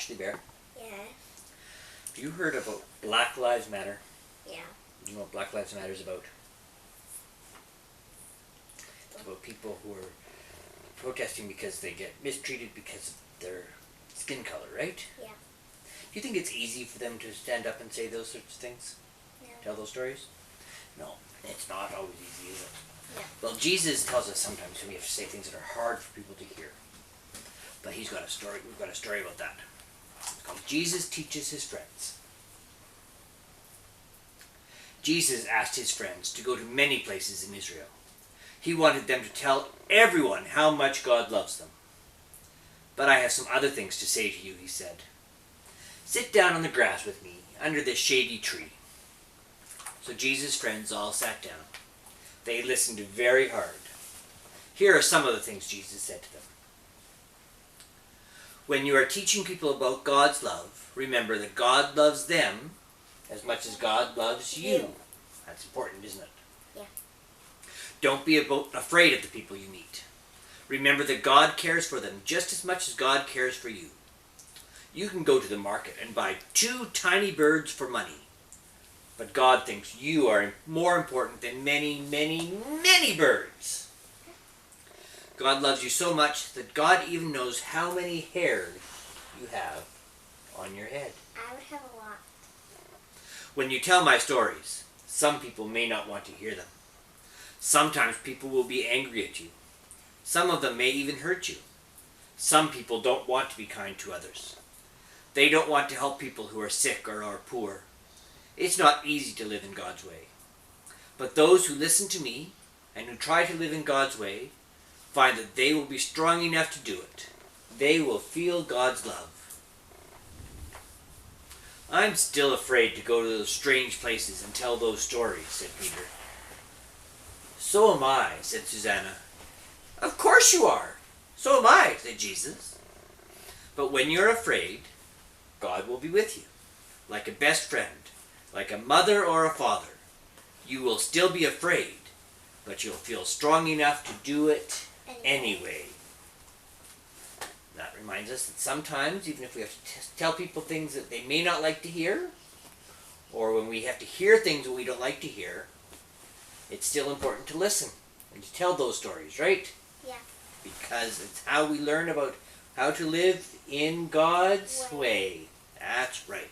Ashley Bear, Yeah. have you heard about Black Lives Matter? Yeah. You know what Black Lives Matter is about? It's about people who are protesting because they get mistreated because of their skin color, right? Yeah. Do you think it's easy for them to stand up and say those sorts of things? No. Tell those stories? No, it's not always easy, is it? No. Well, Jesus tells us sometimes we have to say things that are hard for people to hear. But he's got a story. We've got a story about that. It's called Jesus Teaches His Friends. Jesus asked his friends to go to many places in Israel. He wanted them to tell everyone how much God loves them. But I have some other things to say to you, he said. Sit down on the grass with me under this shady tree. So Jesus' friends all sat down. They listened very hard. Here are some of the things Jesus said to them. When you are teaching people about God's love, remember that God loves them as much as God loves you. That's important, isn't it? Yeah. Don't be afraid of the people you meet. Remember that God cares for them just as much as God cares for you. You can go to the market and buy 2 tiny birds for money. But God thinks you are more important than many, many, many birds. God loves you so much that God even knows how many hairs you have on your head. I would have a lot. When you tell my stories, some people may not want to hear them. Sometimes people will be angry at you. Some of them may even hurt you. Some people don't want to be kind to others. They don't want to help people who are sick or are poor. It's not easy to live in God's way. But those who listen to me and who try to live in God's way find that they will be strong enough to do it. They will feel God's love. I'm still afraid to go to those strange places and tell those stories, said Peter. So am I, said Susanna. Of course you are. So am I, said Jesus. But when you're afraid, God will be with you, like a best friend, like a mother or a father. You will still be afraid, but you'll feel strong enough to do it anyway. That reminds us that sometimes, even if we have to tell people things that they may not like to hear, or when we have to hear things that we don't like to hear, it's still important to listen and to tell those stories, right? Yeah. Because it's how we learn about how to live in God's way. That's right.